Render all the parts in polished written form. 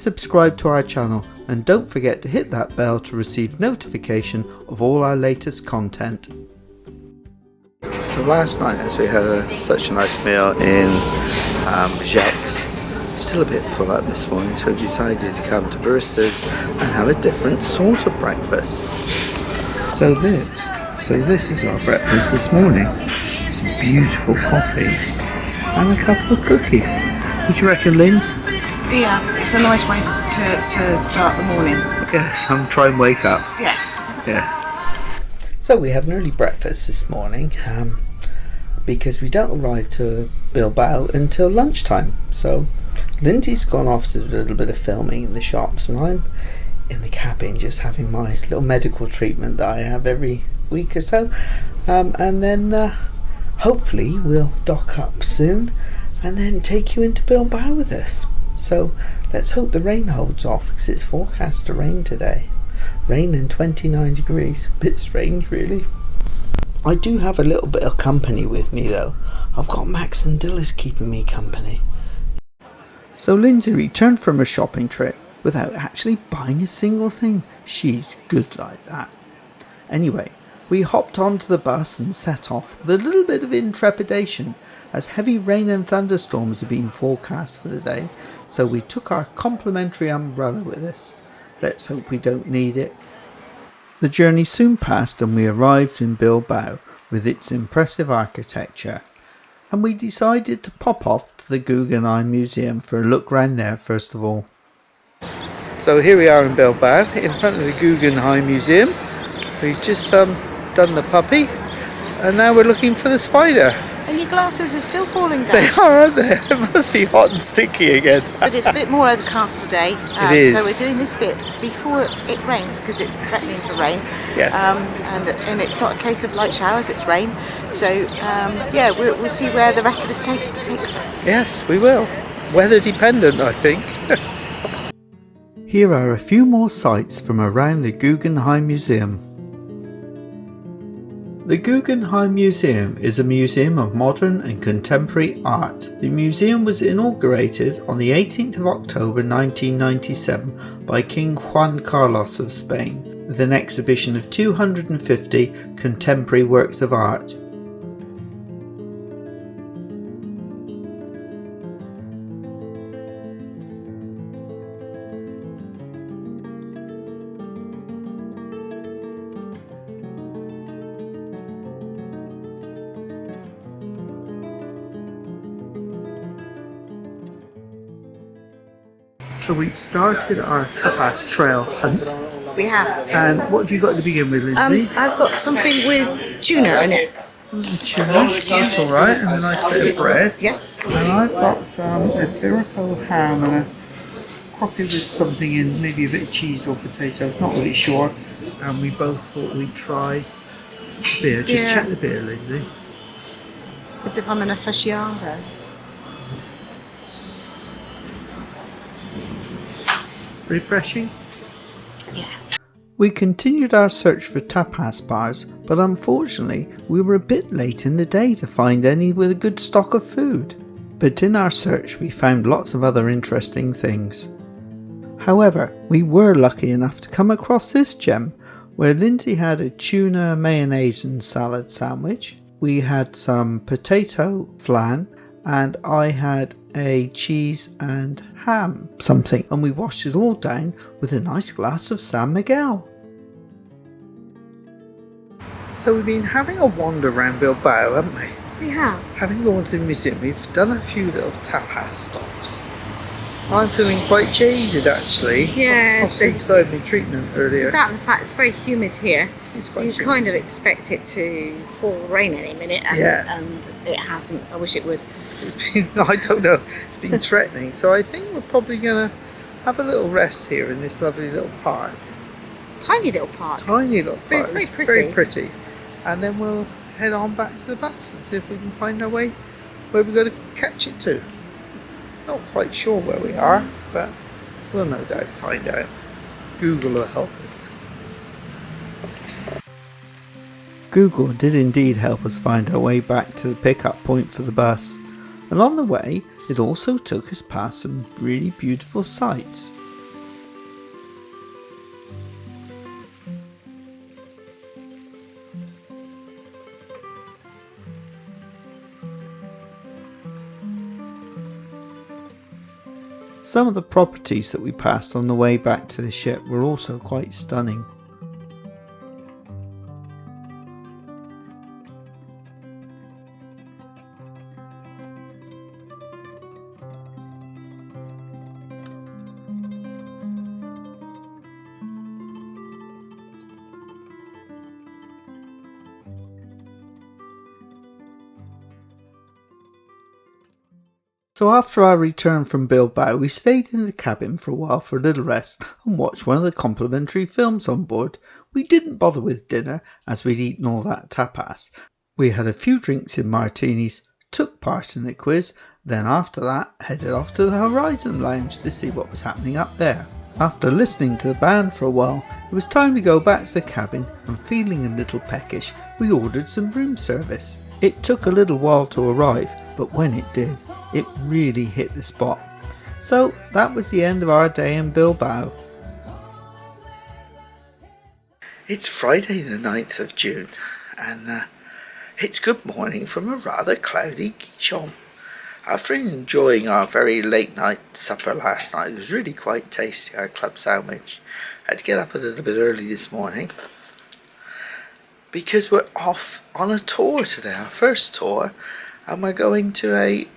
subscribe to our channel and don't forget to hit that bell to receive notification of all our latest content. So last night, as we had such a nice meal in Jacques, still a bit full up this morning, so we decided to come to Baristas and have a different sort of breakfast. So this is our breakfast this morning. Some beautiful coffee and a couple of cookies. What do you reckon, Linz? Yeah, it's a nice way to start the morning. Yes, I'm trying to wake up. Yeah. So we had an early breakfast this morning because we don't arrive to Bilbao until lunchtime. So Lindsey's gone off to do a little bit of filming in the shops, and I'm in the cabin just having my little medical treatment that I have every week or so. And then hopefully we'll dock up soon and then take you into Bilbao with us. So let's hope the rain holds off, because it's forecast to rain today. Rain and 29 degrees. Bit strange, really. I do have a little bit of company with me though. I've got Max and Dillis keeping me company. So Lindsey returned from a shopping trip without actually buying a single thing. She's good like that. Anyway, we hopped onto the bus and set off with a little bit of intrepidation, as heavy rain and thunderstorms have been forecast for the day, so we took our complimentary umbrella with us. Let's hope we don't need it. The journey soon passed and we arrived in Bilbao with its impressive architecture, and we decided to pop off to the Guggenheim Museum for a look round there first of all. So here we are in Bilbao, in front of the Guggenheim Museum. We've just done the puppy, and now we're looking for the spider. And your glasses are still falling down. They are, aren't they? It must be hot and sticky again. But it's a bit more overcast today. It is. So we're doing this bit before it rains, because it's threatening to rain. Yes. And it's not a case of light showers, it's rain. So yeah, we'll see where the rest of us takes us. Yes, we will. Weather dependent, I think. Here are a few more sights from around the Guggenheim Museum. The Guggenheim Museum is a museum of modern and contemporary art. The museum was inaugurated on the 18th of October 1997 by King Juan Carlos of Spain, with an exhibition of 250 contemporary works of art. So we've started our tapas trail hunt. We have. And what have you got to begin with, Lindsey? I've got something with tuna in it. Tuna, that's alright, and a nice bit of bread. Yeah. And I've got some Iberico ham and a coffee with something in, maybe a bit of cheese or potato, not really sure. And we both thought we'd try beer. Just check the beer, Lindsey. As if I'm an aficionado. Refreshing? Yeah. We continued our search for tapas bars, but unfortunately we were a bit late in the day to find any with a good stock of food. But in our search we found lots of other interesting things. However, we were lucky enough to come across this gem, where Lindsey had a tuna mayonnaise and salad sandwich, we had some potato flan, and I had a cheese and ham something, and we washed it all down with a nice glass of San Miguel. So we've been having a wander around Bilbao, haven't we? We have. Having gone to the museum, we've done a few little tapas stops. I'm feeling quite jaded actually. Yes. After my treatment earlier. That and the fact it's very humid here. It's quite You humid. kind of expect it to pour rain any minute, and it hasn't. I wish it would. It's been, I don't know, it's been threatening. So I think we're probably going to have a little rest here in this lovely little park. Tiny little park. Tiny little park. But it's very pretty. Very pretty. And then we'll head on back to the bus and see if we can find our way where we're going to catch it to. Not quite sure where we are, but we'll no doubt find out. Google will help us. Google did indeed help us find our way back to the pickup point for the bus, and on the way it also took us past some really beautiful sights. Some of the properties that we passed on the way back to the ship were also quite stunning. So after our return from Bilbao, we stayed in the cabin for a while for a little rest and watched one of the complimentary films on board. We didn't bother with dinner as we'd eaten all that tapas. We had a few drinks in martinis, took part in the quiz, then after that headed off to the Horizon Lounge to see what was happening up there. After listening to the band for a while, it was time to go back to the cabin, and feeling a little peckish, we ordered some room service. It took a little while to arrive, but when it did, it really hit the spot. So that was the end of our day in Bilbao. It's Friday the 9th of June, and it's good morning from a rather cloudy Gijon. After enjoying our very late night supper last night, it was really quite tasty, our club sandwich. I had to get up a little bit early this morning because we're off on a tour today, our first tour, and we're going to a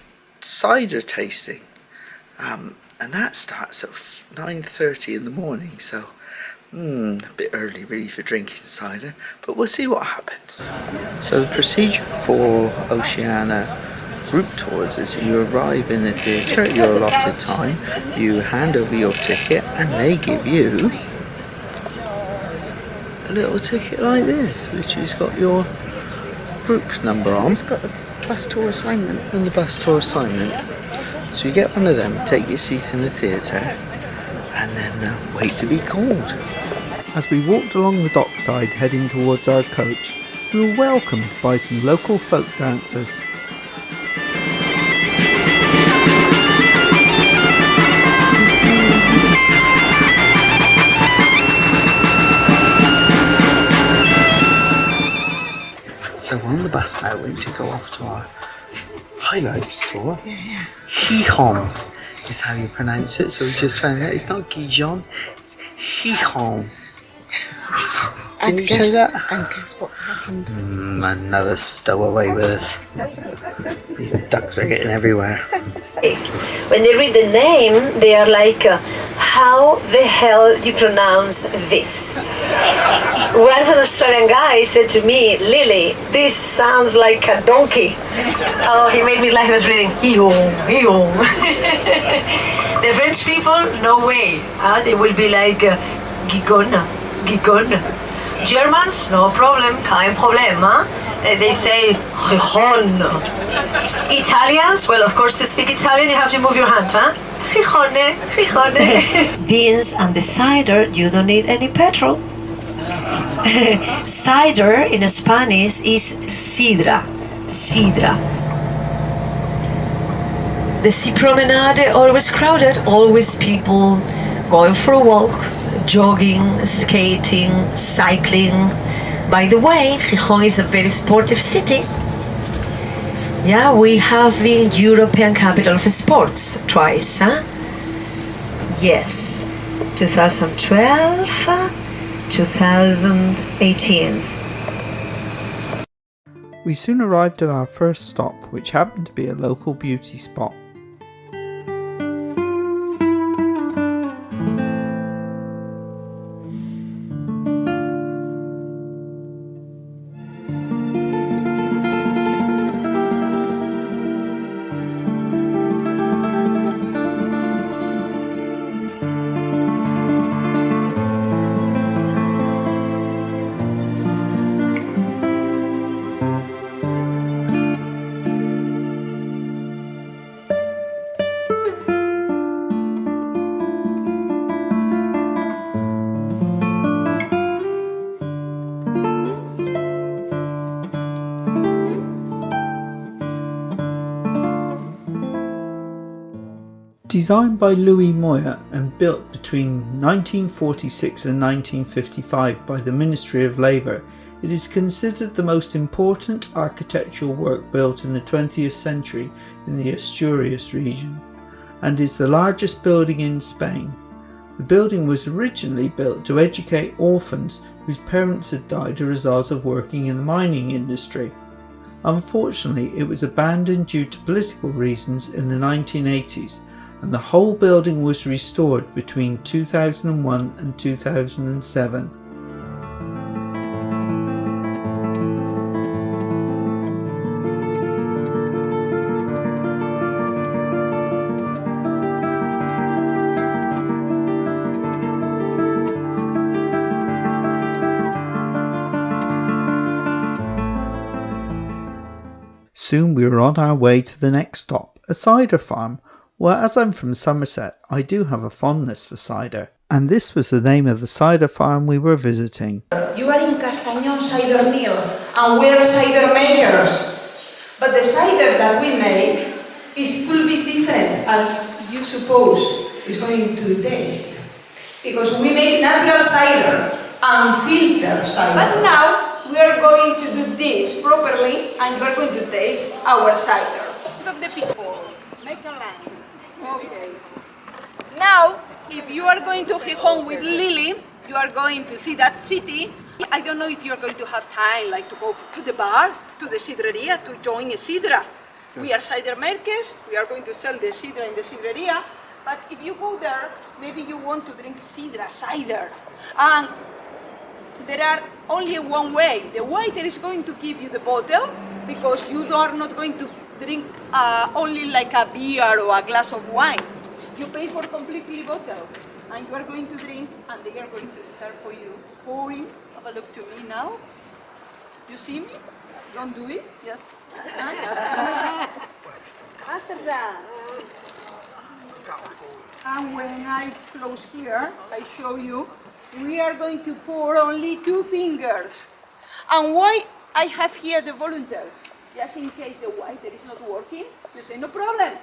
cider tasting, and that starts at 9:30 in the morning, so a bit early really for drinking cider, but we'll see what happens. So the procedure for Oceania group tours is you arrive in the theatre at your allotted time, you hand over your ticket, and they give you a little ticket like this, which has got your group number on. It's got the bus tour assignment. And the bus tour assignment. So you get one of them, take your seat in the theatre, and then wait to be called. As we walked along the dockside heading towards our coach, we were welcomed by some local folk dancers. So we're on the bus now, we're going to go off to our highlights tour. Yeah. Gijon is how you pronounce it, so we just found out it's not Gijon, it's Gijon. Can you say that? And guess what's happened? Another stowaway with us. These ducks are getting everywhere. When they read the name, they are like, how the hell do you pronounce this? Once an Australian guy said to me, Lily, this sounds like a donkey. Oh, he made me laugh. He was reading, Gijon. The French people, no way. They will be like, Gijon. Germans, no problem, kein Problem. They say Gijon. Italians, well, of course, to speak Italian, you have to move your hand, huh? Gijone. Beans and the cider, you don't need any petrol. Cider in Spanish is Cidre. The sea promenade, always crowded, always people going for a walk, jogging, skating, cycling. By the way, Gijon is a very sportive city. Yeah, we have been European Capital of Sports twice, huh? Yes, 2012, 2018. We soon arrived at our first stop, which happened to be a local beauty spot. Designed by Louis Moyer and built between 1946 and 1955 by the Ministry of Labour, it is considered the most important architectural work built in the 20th century in the Asturias region. and is the largest building in Spain. The building was originally built to educate orphans whose parents had died as a result of working in the mining industry. Unfortunately, it was abandoned due to political reasons in the 1980s, and the whole building was restored between 2001 and 2007. Soon we were on our way to the next stop, a cider farm. Well, as I'm from Somerset, I do have a fondness for cider, and this was the name of the cider farm we were visiting. You are in Castañón cider mill, and we are cider makers. But the cider that we make could be different, as you suppose it's going to taste. Because we make natural cider and filter cider. But now we are going to do this properly, and we are going to taste our cider. Of the people, make a line. Okay. Now, if you are going to Gijon with Lily, you are going to see that city. I don't know if you are going to have time, like to go to the bar, to the Cidreria, to join a Cidre. We are cider makers. We are going to sell the Cidre in the Cidreria. But if you go there, maybe you want to drink Cidre, cider. And there are only one way. The waiter is going to give you the bottle because you are not going to drink only like a beer or a glass of wine. You pay for completely bottle and you are going to drink and they are going to serve for you. Pouring, have a look to me now. You see me? Don't do it, yes. After that. And when I close here, I show you, we are going to pour only 2 fingers. And why I have here the volunteers? Just in case the waiter is not working, you say, no problem.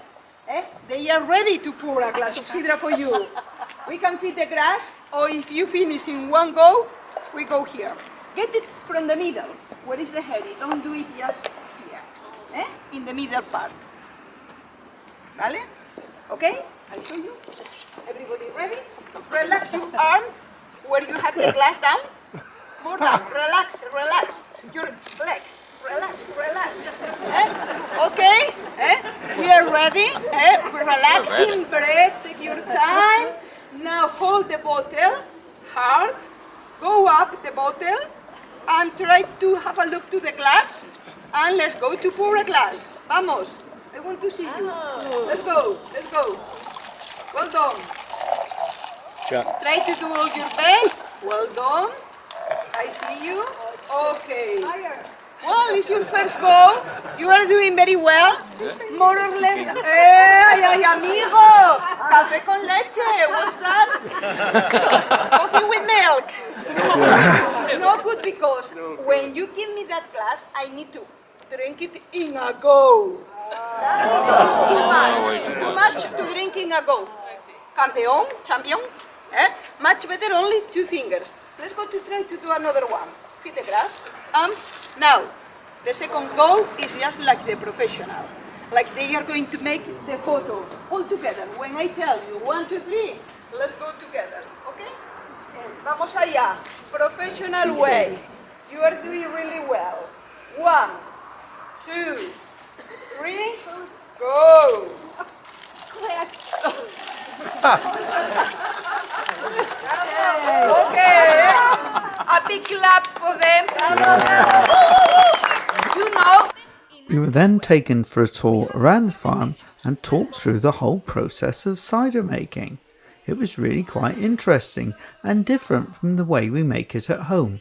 They are ready to pour a glass of Cidre for you. We can feed the glass, or if you finish in one go, we go here. Get it from the middle. Where is the heady? Don't do it just here. In the middle part. ¿Vale? Okay? I show you. Everybody ready? Relax your arm where you have the glass down. More down. Relax, relax. Your legs. Relax, relax. Okay? We are ready. Relaxing breath. Take your time. Now hold the bottle hard. Go up the bottle and try to have a look to the glass. And let's go to pour a glass. Vamos. I want to see you. Let's go. Let's go. Well done. Try to do all your best. Well done. I see you. Okay. Well, it's your first goal. You are doing very well. More or less. Ay, amigo. Café con leche. What's that? Coffee with milk. No good because when you give me that glass, I need to drink it in a go. This is too much. Too much to drink in a go. Campeón, champion. Much better only 2 fingers. Let's go to try to do another one. Feed the glass. Now, the second go is just like the professional. Like they are going to make the photo all together. When I tell you 1, 2, 3, let's go together. Okay? Vamos allá. Professional way. You are doing really well. 1, 2, 3, go. Okay, a big clap for them. You know. We were then taken for a tour around the farm and talked through the whole process of cider making. It was really quite interesting and different from the way we make it at home.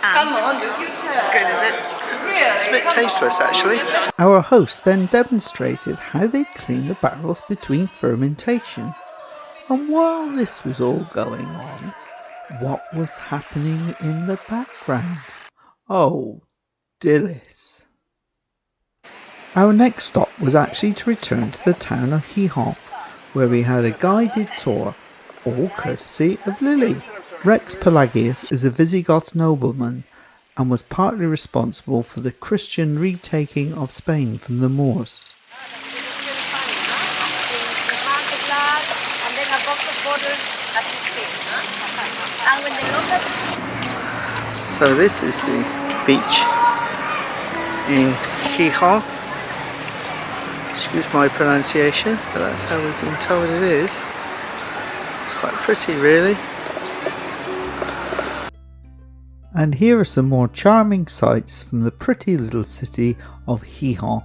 Come on, look yourself. It's good, is it? Really? It's a bit tasteless, actually. Our host then demonstrated how they clean the barrels between fermentation. And while this was all going on, what was happening in the background? Oh, Dillis. Our next stop was actually to return to the town of Gijon, where we had a guided tour, all courtesy of Lily. Rex Pelagius is a Visigoth nobleman and was partly responsible for the Christian retaking of Spain from the Moors. So this is the beach in Gijon. Excuse my pronunciation, but that's how we've been told it is. It's quite pretty, really. And here are some more charming sights from the pretty little city of Gijon.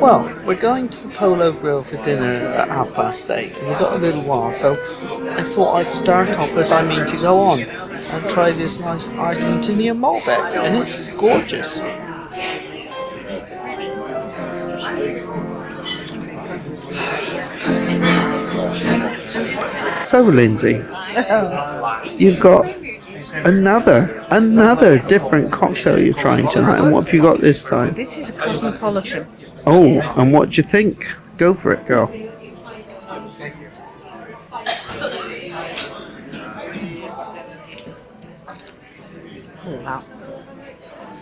Well, we're going to the Polo Grill for dinner at 8:30. We've got a little while, so I thought I'd start off as I mean to go on and try this nice Argentinian Malbec, and it's gorgeous. So, Lindsay, you've got another different cocktail you're trying tonight, and what have you got this time? This is a cosmopolitan. Oh, and what do you think? Go for it, girl. Oh, wow.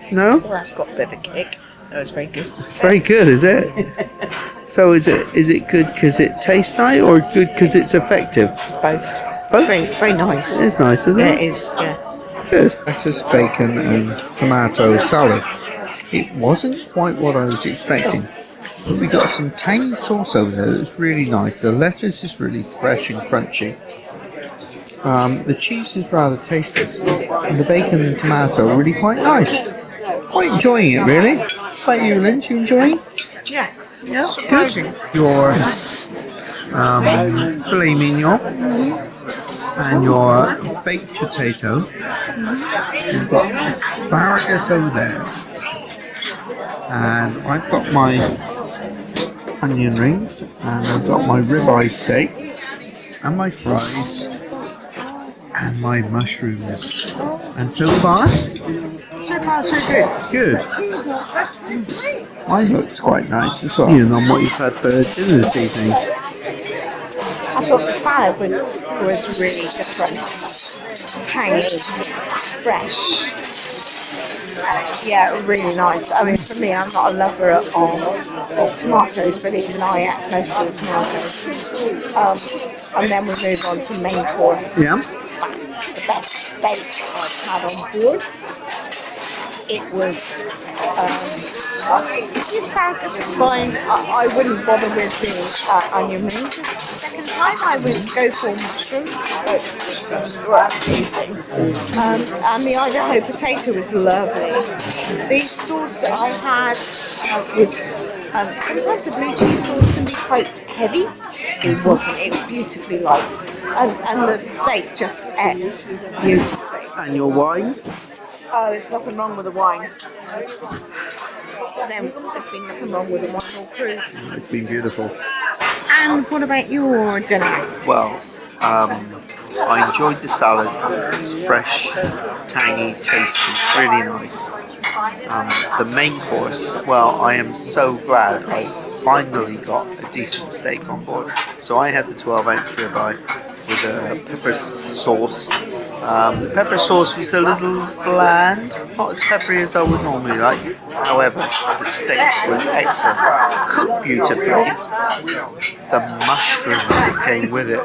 No? Well, that's got a bit of a kick. No, it's very good. It's very good, is it? So is it good because it tastes nice, or good because it's effective? Both. Both? Very nice. It's nice, isn't Yeah, it? it is, yeah. Good. Lettuce, bacon and tomato salad. It wasn't quite what I was expecting. But we got some tangy sauce over there that's really nice. The lettuce is really fresh and crunchy. The cheese is rather tasteless. And the bacon and tomato are really quite nice. Quite enjoying it, really. How about you, Lynn? You enjoying? Yeah. Yeah, good. Your filet mignon and your baked potato. You've got asparagus over there. And I've got my onion rings, and I've got my ribeye steak, and my fries, and my mushrooms. And so far so good. Good. Mine looks quite nice as well. And on what you've had for dinner this evening. I thought the salad was really different, tangy, fresh. Yeah, really nice. I mean, for me, I'm not a lover of tomatoes, but even I ate most of the tomatoes. And then we move on to main course. Yeah. That's the best steak I've had on board. It was, the asparagus was fine. I wouldn't bother with the onion rings. The second time I would go for mushrooms. Mushrooms were amazing. And the Idaho potato was lovely. The sauce that I had was, sometimes the blue cheese sauce can be quite heavy. It wasn't. It was beautifully light. And the steak just ate beautifully. And your wine? Oh, there's nothing wrong with the wine. Then there's been nothing wrong with the wine or cruise. It's been beautiful. And what about your dinner? Well, I enjoyed the salad. It's fresh, tangy, tasty, really nice. The main course, well, I am so glad I finally got a decent steak on board. So I had the 12-ounce ribeye with a pepper sauce. The pepper sauce was a little bland, not as peppery as I would normally like. However, the steak was excellent, cooked beautifully. The mushrooms that came with it.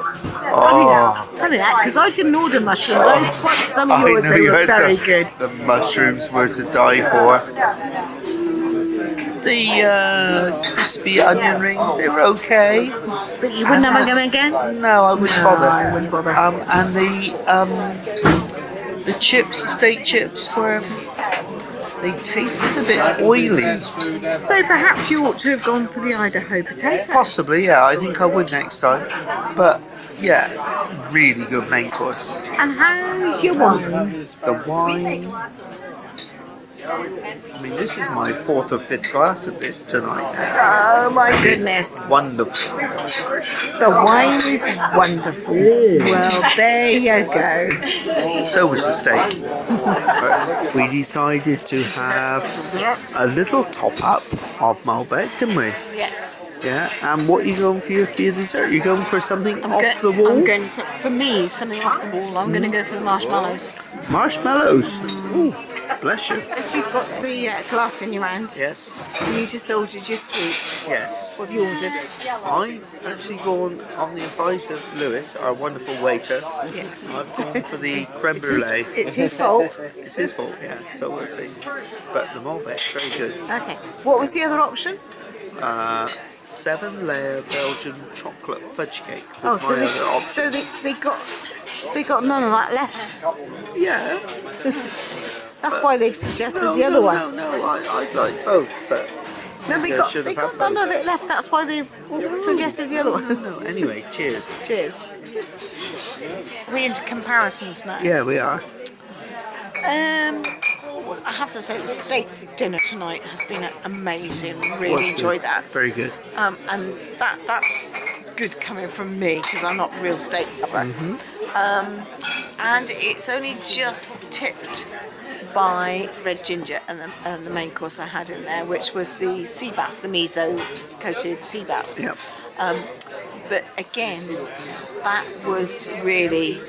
Oh, Funny that, because I didn't order mushrooms. I swiped some of yours. They you were had very some. good. The mushrooms were to die for. The crispy onion rings, they were okay. But you wouldn't have them again? No, I wouldn't bother. I wouldn't bother. And the chips, the steak chips were, they tasted a bit oily. So perhaps you ought to have gone for the Idaho potato. Possibly, yeah, I think I would next time. But yeah, really good main course. And how's your wine? The wine, I mean, this is my 4th or 5th glass of this tonight. Oh my goodness. It's wonderful. The wine is wonderful. Well, there you go. So was the steak. But we decided to have a little top up of Malbec, didn't we? Yes. Yeah, and what are you going for your dessert? You're going for something off the wall? I'm going for me, something off the wall. I'm going to go for the marshmallows. Marshmallows? Ooh, bless you. As you've got the glass in your hand, Yes, you just ordered your sweet. yes. What have you ordered? I've actually gone on the advice of Lewis, our wonderful waiter. Yeah. I've gone for the creme brulee. It's his fault. It's his fault, yeah. So we'll see. But the Malbec, very good. Okay. What was the other option? 7-layer Belgian chocolate fudge cake. Oh, Was so my they, other option. so they got none of that left. Yeah. That's why they've suggested the other one. No, I'd like both, but No, they Yeah, got should they have got had none of it left. That's why they suggested the other one. no. Anyway, cheers. Cheers. We're into comparisons now. Yeah, we are. I have to say the steak dinner tonight has been amazing. Was Really good. enjoyed that. Very good. And that's good coming from me because I'm not a real steak lover. And it's only just tipped by red ginger and the main course I had in there, which was the sea bass, the miso coated sea bass. Yep. But again, that was really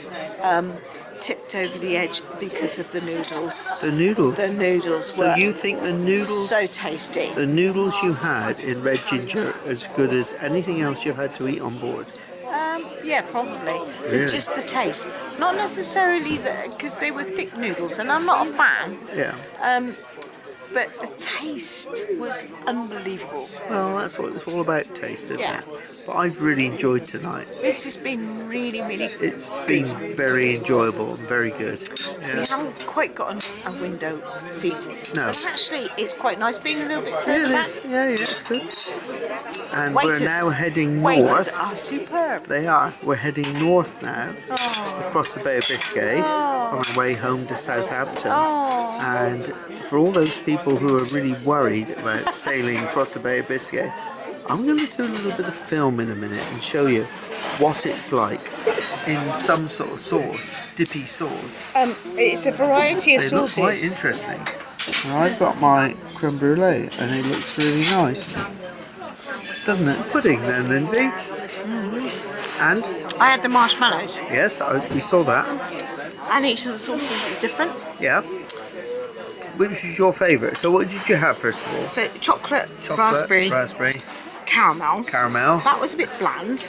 tipped over the edge because of the noodles. The noodles. The noodles So were you think the noodles? so tasty. The noodles you had in red ginger as good as anything else you've had to eat on board? Yeah, probably. Really? But just the taste. Not necessarily because they were thick noodles, and I'm not a fan. Yeah. But the taste was unbelievable. Well, that's what it's all about, taste, isn't Yeah. it? But I've really enjoyed tonight. This has been really, really good. It's been very enjoyable and very good. We Yeah. haven't quite got a window seat. No. But actually, it's quite nice being a little bit Yeah, further it back. is. Yeah, it's good. And Waiters. we're now heading Waiters north. are superb. They are. We're heading north now, Oh. across the Bay of Biscay, on our way home to Southampton. Oh. And for all those people who are really worried about sailing across the Bay of Biscay, I'm going to do a little bit of film in a minute and show you what it's like in some sort of sauce, dippy sauce. It's a variety of It looks quite sauces. interesting. And I've got my creme brulee and it looks really nice. Doesn't it? Pudding then, Lindsay. And, I had the marshmallows, yes, we saw that. and each of the sauces is different. Yeah. Which is your favourite? So what did you have first of all? So chocolate, Chocolate, raspberry, caramel. caramel. That was a bit bland.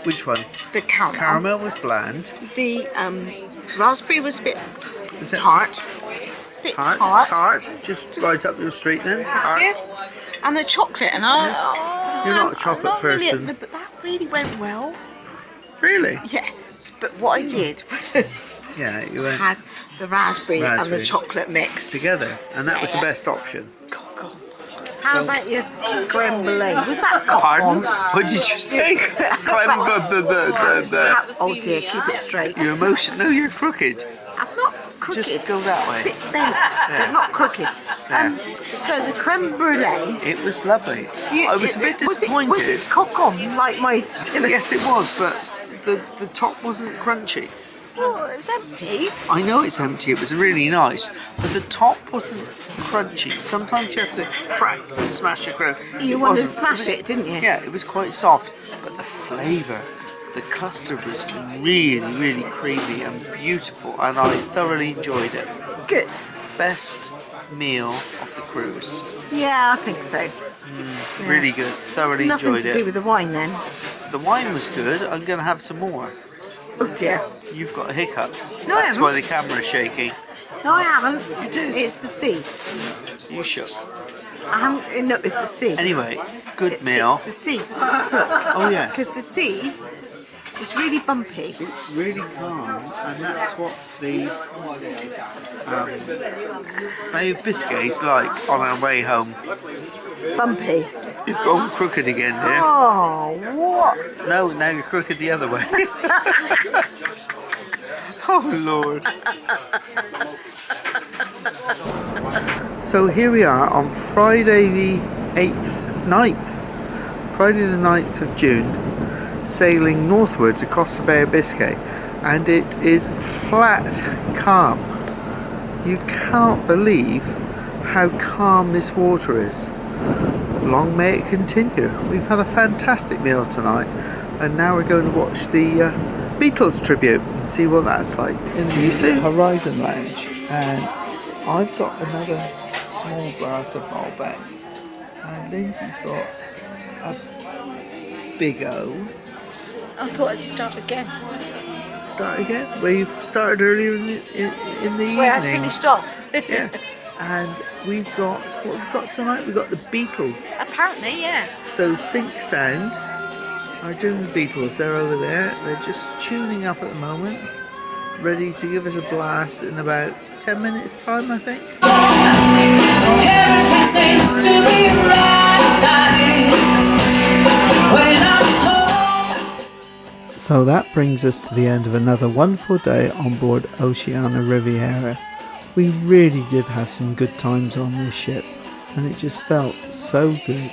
Which one? The caramel. Caramel was bland. The raspberry was a bit Is it tart. Bit tart. Tart. Just right up your street then. Tart. Yeah. And the chocolate, and You're not a chocolate not really, person. but that really went well. Really? Yeah. But what I did was Yeah, you went had the raspberry and Raspberry. the chocolate mix together, and that was the Yeah. best option. How about your creme brulee? Was that Pardon? cockon? What did you say? Oh dear, keep it straight. Your emotion? No, you're crooked. I'm not crooked. Just go that way. Bit bent, but not crooked. So the creme brulee. It was lovely. I was a bit disappointed. Was it cockon like my dinner? Yes, it was, but the top wasn't crunchy. Oh, it's empty. I know it's empty, it was really nice, but the top wasn't crunchy. Sometimes you have to crack and smash your creme. You wanted to smash it, didn't you? Yeah, it was quite soft, but the flavour, the custard was really, really creamy and beautiful, and I thoroughly enjoyed it. Good. Best meal of the cruise. Yeah, I think so. Really good, thoroughly Nothing enjoyed to it. do with the wine then. The wine was good, I'm going to have some more. Oh dear. You've got hiccups. No, I That's haven't. why the camera's shaking. No, I haven't. You did. It's the sea. You shook. I haven't. No, it's the sea. Anyway, good meal. It's the sea. Oh yes. Because the sea is really bumpy. It's really calm, and that's what the Bay of Biscay's like on our way home. Bumpy. You've gone crooked again, dear. Oh, what? No, now you're crooked the other way. Oh Lord. So here we are on Friday the 9th of June, sailing northwards across the Bay of Biscay, and it is flat calm. You cannot believe how calm this water is. Long may it continue. We've had a fantastic meal tonight, and now we're going to watch the Beatles tribute and see what that's like. So you see Horizon Lounge, and I've got another small glass of Malbec, and Lindsay's got a big O. I thought I'd start again. Start again? Where you started earlier in the evening. Where I finished off. Yeah. And we've got, what we've got tonight? We've got the Beatles. Apparently, yeah. So Sync Sound are doing the Beatles. They're over there. They're just tuning up at the moment, ready to give us a blast in about 10 minutes time, I think. Everything seems to be right when I'm home. So that brings us to the end of another wonderful day on board Oceania Riviera. We really did have some good times on this ship, and it just felt so good.